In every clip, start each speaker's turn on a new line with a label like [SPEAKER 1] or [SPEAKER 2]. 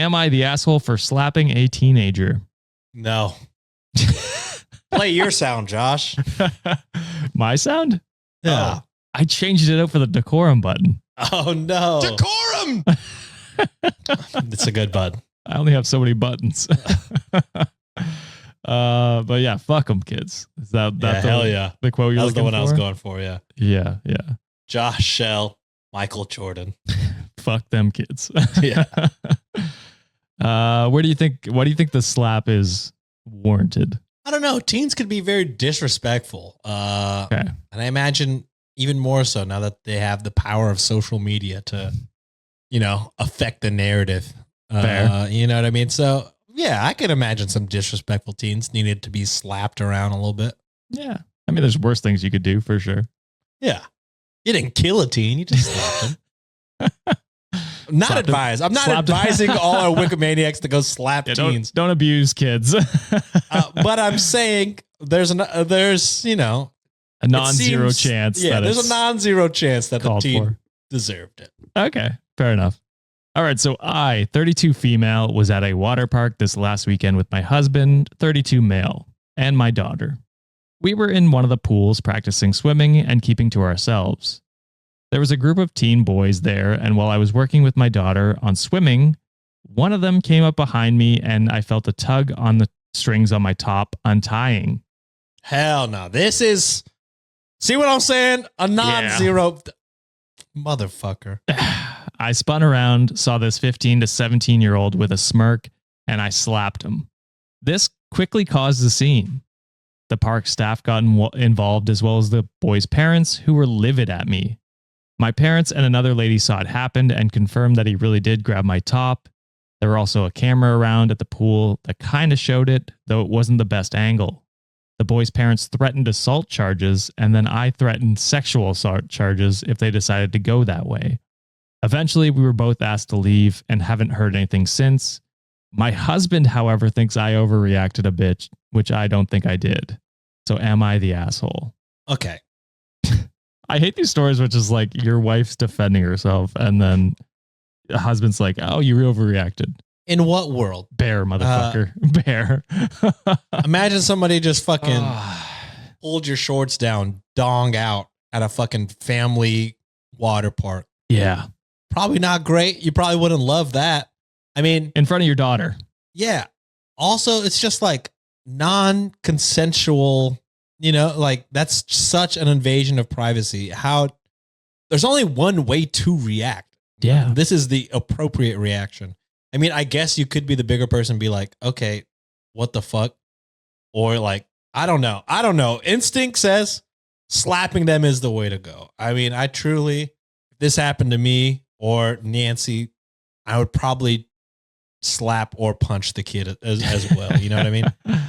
[SPEAKER 1] Am I the asshole for slapping a teenager?
[SPEAKER 2] No. Play your sound, Josh.
[SPEAKER 1] My sound?
[SPEAKER 2] Yeah.
[SPEAKER 1] Oh, I changed it out for the decorum button.
[SPEAKER 2] Oh, no.
[SPEAKER 3] Decorum!
[SPEAKER 2] It's a good button.
[SPEAKER 1] I only have so many buttons. But yeah, fuck them, kids. Is that
[SPEAKER 2] hell yeah.
[SPEAKER 1] The quote you're
[SPEAKER 2] That was the
[SPEAKER 1] looking
[SPEAKER 2] one I was
[SPEAKER 1] for?
[SPEAKER 2] going for, yeah.
[SPEAKER 1] Yeah.
[SPEAKER 2] Josh Shell, Michael Jordan.
[SPEAKER 1] Fuck them kids.
[SPEAKER 2] Yeah.
[SPEAKER 1] What do you think the slap is warranted?
[SPEAKER 2] I don't know. Teens could be very disrespectful.
[SPEAKER 1] Okay.
[SPEAKER 2] And I imagine even more so now that they have the power of social media to, affect the narrative.
[SPEAKER 1] Fair.
[SPEAKER 2] You know what I mean? So, yeah, I can imagine some disrespectful teens needed to be slapped around a little bit.
[SPEAKER 1] Yeah. I mean, there's worse things you could do for sure.
[SPEAKER 2] Yeah. You didn't kill a teen. You just slapped him. Not advised. I'm not advising all our Wikimaniacs to go slap teens.
[SPEAKER 1] Don't abuse kids.
[SPEAKER 2] But I'm saying there's a
[SPEAKER 1] non-zero chance.
[SPEAKER 2] Yeah, there's a non-zero chance that the teen deserved it.
[SPEAKER 1] Okay, fair enough. All right, so I, 32 female, was at a water park this last weekend with my husband, 32 male, and my daughter. We were in one of the pools practicing swimming and keeping to ourselves. There was a group of teen boys there, and while I was working with my daughter on swimming, one of them came up behind me and I felt a tug on the strings on my top untying.
[SPEAKER 2] Hell no. This is, see what I'm saying? A non-zero motherfucker.
[SPEAKER 1] I spun around, saw this 15 to 17-year-old with a smirk, and I slapped him. This quickly caused a scene. The park staff got involved as well as the boys' parents, who were livid at me. My parents and another lady saw it happen and confirmed that he really did grab my top. There were also a camera around at the pool that kind of showed it, though it wasn't the best angle. The boys' parents threatened assault charges, and then I threatened sexual assault charges if they decided to go that way. Eventually, we were both asked to leave and haven't heard anything since. My husband, however, thinks I overreacted a bit, which I don't think I did. So am I the asshole?
[SPEAKER 2] Okay.
[SPEAKER 1] I hate these stories, which is like your wife's defending herself, and then the husband's like, "Oh, you overreacted."
[SPEAKER 2] In what world?
[SPEAKER 1] Bear, motherfucker. Bear.
[SPEAKER 2] Imagine somebody just fucking pulled your shorts down, dong out at a fucking family water park.
[SPEAKER 1] Yeah.
[SPEAKER 2] Probably not great. You probably wouldn't love that. I mean,
[SPEAKER 1] in front of your daughter.
[SPEAKER 2] Yeah. Also, it's just like non-consensual. Like that's such an invasion of privacy. There's only one way to react.
[SPEAKER 1] Yeah.
[SPEAKER 2] This is the appropriate reaction. I mean, I guess you could be the bigger person and be like, okay, what the fuck? Or like, I don't know. Instinct says slapping them is the way to go. I mean, if this happened to me or Nancy, I would probably slap or punch the kid as well. You know what I mean?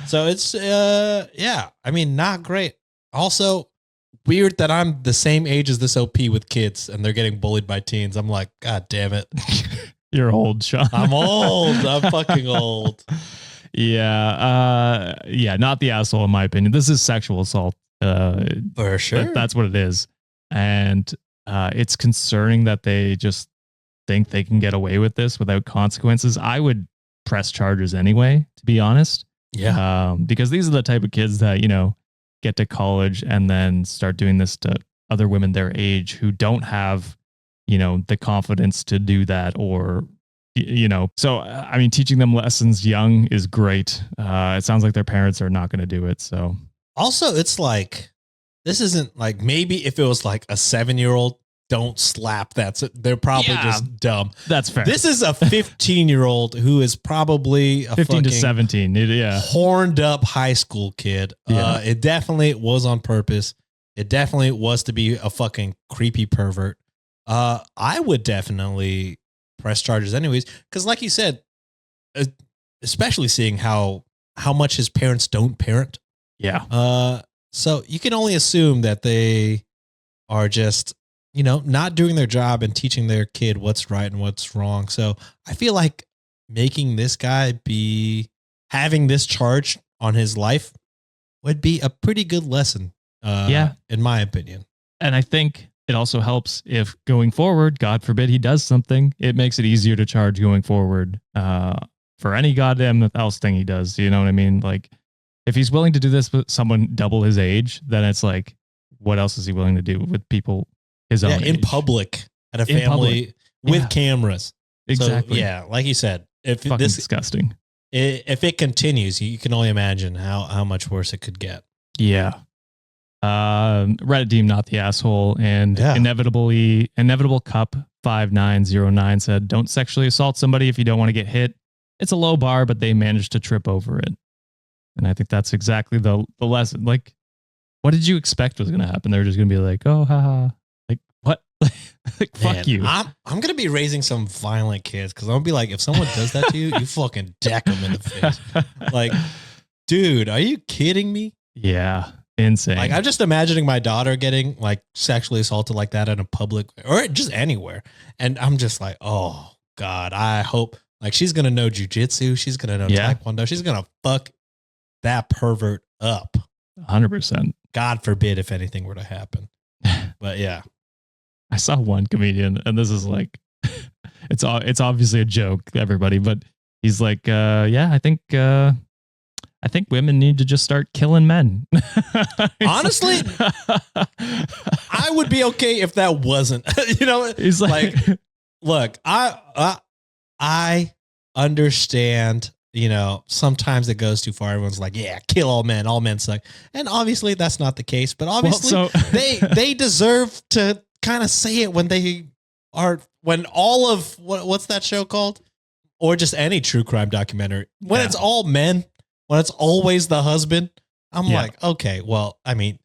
[SPEAKER 2] So it's, I mean, not great. Also weird that I'm the same age as this OP with kids and they're getting bullied by teens. I'm like, God damn it.
[SPEAKER 1] You're old, Sean.
[SPEAKER 2] I'm old. I'm fucking old.
[SPEAKER 1] Yeah. Not the asshole in my opinion. This is sexual assault.
[SPEAKER 2] For sure.
[SPEAKER 1] That's what it is. And it's concerning that they just think they can get away with this without consequences. I would press charges anyway, to be honest.
[SPEAKER 2] Yeah.
[SPEAKER 1] Because these are the type of kids that, get to college and then start doing this to other women their age who don't have, the confidence to do that or, So, I mean, teaching them lessons young is great. It sounds like their parents are not going to do it. So
[SPEAKER 2] also it's like, this isn't like, maybe if it was like a 7-year-old, don't slap. They're probably just dumb.
[SPEAKER 1] That's fair.
[SPEAKER 2] This is a 15-year-old who is probably a
[SPEAKER 1] 15 to 17. Yeah.
[SPEAKER 2] Horned up high school kid.
[SPEAKER 1] Yeah.
[SPEAKER 2] It definitely was on purpose. It definitely was to be a fucking creepy pervert. I would definitely press charges anyways. Cause like you said, especially seeing how much his parents don't parent.
[SPEAKER 1] Yeah.
[SPEAKER 2] So you can only assume that they are just, not doing their job and teaching their kid what's right and what's wrong. So I feel like making this guy having this charge on his life would be a pretty good lesson. In my opinion.
[SPEAKER 1] And I think it also helps if going forward, God forbid he does something, it makes it easier to charge going forward for any goddamn else thing he does. You know what I mean? Like, if he's willing to do this with someone double his age, then it's like, what else is he willing to do with people his own
[SPEAKER 2] in
[SPEAKER 1] age?
[SPEAKER 2] public at a family with cameras?
[SPEAKER 1] Exactly.
[SPEAKER 2] So, yeah, like you said, if
[SPEAKER 1] Fucking
[SPEAKER 2] this
[SPEAKER 1] disgusting.
[SPEAKER 2] If it continues, you can only imagine how much worse it could get.
[SPEAKER 1] Yeah. Reddit deemed not the asshole, and inevitable cup 5909 said, "Don't sexually assault somebody if you don't want to get hit. It's a low bar, but they managed to trip over it." And I think that's exactly the lesson. Like, what did you expect was going to happen? They're just going to be like, "Oh, haha." Like, what? Like, fuck you.
[SPEAKER 2] I'm going to be raising some violent kids because I'm going to be like, if someone does that to you, you fucking deck them in the face. Like, dude, are you kidding me?
[SPEAKER 1] Yeah. Insane.
[SPEAKER 2] Like, I'm just imagining my daughter getting like sexually assaulted like that in a public or just anywhere. And I'm just like, oh God, I hope like she's going to know jujitsu. She's going to know taekwondo. She's going to fuck that pervert up.
[SPEAKER 1] 100%.
[SPEAKER 2] God forbid if anything were to happen. But yeah.
[SPEAKER 1] I saw one comedian, and this is like, it's obviously a joke, everybody, but he's like, I think women need to just start killing men.
[SPEAKER 2] Honestly, I would be okay if that wasn't, you know,
[SPEAKER 1] he's like
[SPEAKER 2] look, I understand, you know, sometimes it goes too far. Everyone's like, yeah, kill all men suck. And obviously that's not the case, but obviously they deserve to kind of say it when they are, when all of what's that show called? Or just any true crime documentary. When it's all men, when it's always the husband, I'm like, okay, well, I mean,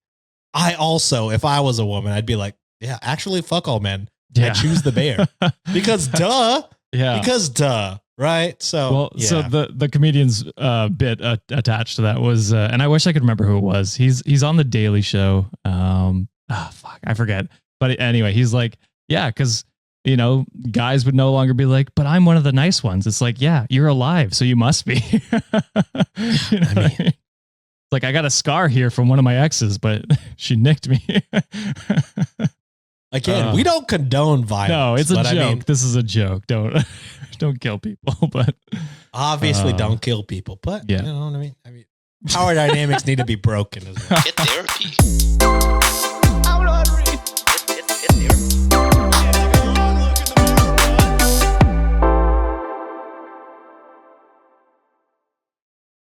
[SPEAKER 2] I also, if I was a woman, I'd be like, yeah, actually fuck all men. I choose the bear. Because duh. Yeah. Because duh. Right. So,
[SPEAKER 1] so the comedian's bit attached to that was, and I wish I could remember who it was. He's on the Daily Show. Fuck, I forget. But anyway, he's like, yeah, because, you know, guys would no longer be like, but I'm one of the nice ones. It's like, yeah, you're alive, so you must be. You know I mean? Like, I got a scar here from one of my exes, but she nicked me.
[SPEAKER 2] Again, we don't condone violence.
[SPEAKER 1] No, it's a joke. I mean, this is a joke. Don't kill people. But
[SPEAKER 2] obviously, don't kill people. But you know what I mean? Power dynamics need to be broken as well.
[SPEAKER 3] Get therapy.